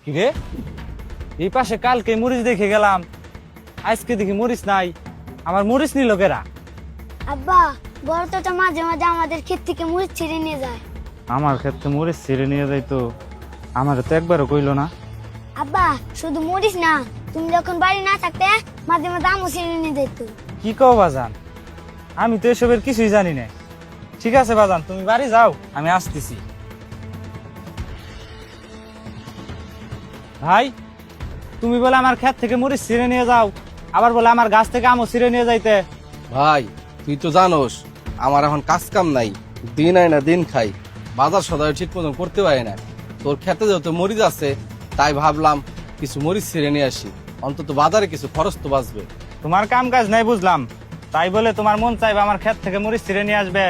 কিরে, এই পাশে কালকে মরিচ দেখে গেলাম, আজকে দেখি মরিচ নাই। আমার মরিচ নিল কেরা? আব্বা, বড় চাচা মাঝে মাঝে আমাদের ক্ষেত থেকে মরিচ ছিঁড়ে নিয়ে যায়। আমার ক্ষেত্রে মরিচ ছিঁড়ে নিয়ে যাইতো, আমার তো একবারও কইলো না। আব্বা, শুধু মরিচ না, তুমি যখন বাড়ি না থাকতে মাঝে মাঝে আমও ছিঁড়ে নিয়ে যেত। কি কও বাজান, আমি তো এসবের কিছুই জানি না। ঠিক আছে বাজান, তুমি বাড়ি যাও, আমি আসতেছি। ভাই, তুমি বলে আমার ক্ষেত থেকে মরিচ ছিঁড়ে নিয়ে যাও, আবার বলে আমার গাছ থেকে আমও ছিঁড়ে নিয়ে যাইতে। ভাই তুই তো জানোস আমার এখন কাজ কাম নাই, দিন আয় না দিন খাই, বাজার সদাই ঠিক মতন করতে পারি না। তোর খেতে যেহেতু মরিচ আছে, তাই ভাবলাম কিছু মরিচ ছেড়ে নিয়ে আসি, অন্তত বাজারে কিছু খরচ তো বাঁচবে। তোমার কাম কাজ নাই বুঝলাম, তাই বলে তোমার মন চাইবে আমার ক্ষেত থেকে মরিচ ছিঁড়ে নিয়ে আসবে?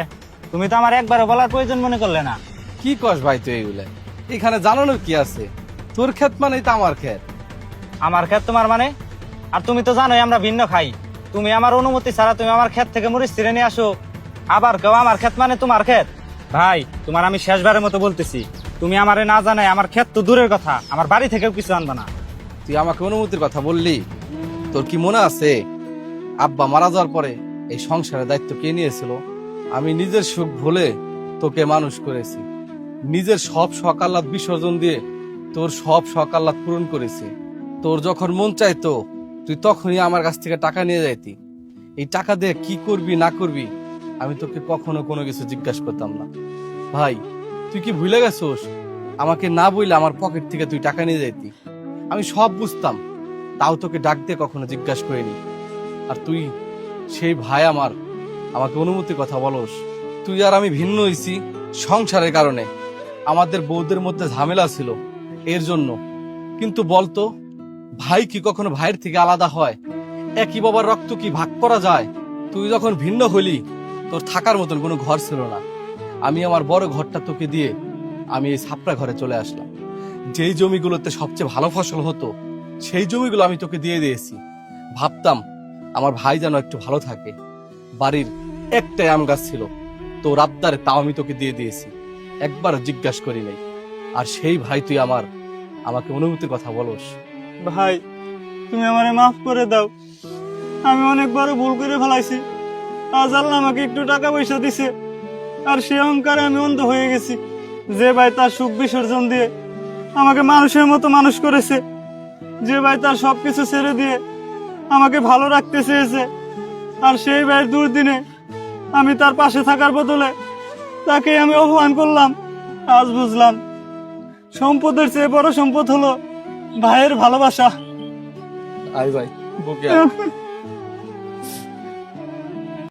তুমি তো আমার একবারও বলার প্রয়োজন মনে করলে না। কি কস ভাই তুই এইগুলা? এখানে জানানোর কি আছে? তোর ক্ষেত মানেই তো আমার ক্ষেত। আমার ক্ষেত তোমার মানে? আর তুমি তো জানোই আমরা ভিন্ন খাই। তুমি আমার অনুমতি ছাড়া তুমি আমার ক্ষেত থেকে মরিচ ছিঁড়ে নিয়ে আসো, আবার কেউ আমার ক্ষেত মানে তোমার ক্ষেত? ভাই, তোমার আমি শেষবারের মতো বলতেছি, তুমি আমারে না জানাই আমার ক্ষেত তো দূরের কথা, আমার বাড়ি থেকেও কিছু আনবা না। তুই আমাকে অনুমতির কথা বললি, তোর কি মনে আছে আব্বা মারা যাওয়ার পরে এই সংসারের দায়িত্ব কে নিয়েছিল? আমি নিজের সুখ ভুলে তোকে মানুষ করেছি, নিজের সব শখ আহ্লাদ বিসর্জন দিয়ে তোর সব শখ আহ্লাদ পূরণ করেছি। তোর যখন মন চাইতো তুই তখনই আমার কাছ থেকে টাকা নিয়ে যাইতি। এই টাকা দিয়ে কি করবি না করবি আমি তোকে কখনো কোনো কিছু জিজ্ঞাসা করতাম না। ভাই তুই কি ভুলে গেছোস? আমাকে না বইলে আমার পকেট থেকে তুই টাকা নিয়ে যাইতি, আমি সব বুঝতাম, তাও তোকে ডাক দিয়ে কখনো জিজ্ঞাসা করিনি। আর তুই সেই ভাই আমার, আমাকে অনুমতির কথা বলস। তুই আর আমি ভিন্ন হইছি সংসারের কারণে, আমাদের বউদের মধ্যে ঝামেলা ছিল এর জন্য। কিন্তু বলতো, ভাই কি কখনো ভাইয়ের থেকে আলাদা হয়? একই বাবার রক্ত কি ভাগ করা যায়? তুই যখন ভিন্ন হলি তোর থাকার মতন কোনো ঘর ছিল না, আমি আমার বড় ঘরটা তোকে দিয়ে আমি এই ছাপড়া ঘরে চলে আসলাম। যেই জমিগুলোতে সবচেয়ে ভালো ফসল হতো সেই জমিগুলো আমি তোকে দিয়ে দিয়েছি, ভাবতাম আমার ভাই যেন একটু ভালো থাকে। বাড়ির একটাই আম গাছ ছিল, তোর আবদারে তাও আমি তোকে দিয়ে দিয়েছি, একবার জিজ্ঞাসা করি নাই। আর সেই ভাই তুই আমাকে অনুমতির কথা বলস। ভাই, তুমি আমারে মাফ করে দাও, আমি অনেক বড় ভুল করে ফেলাইছি। আজ আল্লাহ আমাকে একটু টাকা পয়সা দিছে, আর সে অহংকারে আমি অন্ধ হয়ে গেছি। যে ভাই তার সুখ বিসর্জন দিয়ে আমাকে মানুষের মতো মানুষ করেছে, যে ভাই তার সবকিছু ছেড়ে দিয়ে আমাকে ভালো রাখতে চেয়েছে, আর সেই ভাইয়ের দুর্দিনে আমি তার পাশে থাকার বদলে তাকে আমি অপমান করলাম। আজ বুঝলাম সম্পদের চেয়ে বড় সম্পদ হলো ভাইয়ের ভালোবাসা। আয় ভাই বুকে আয়।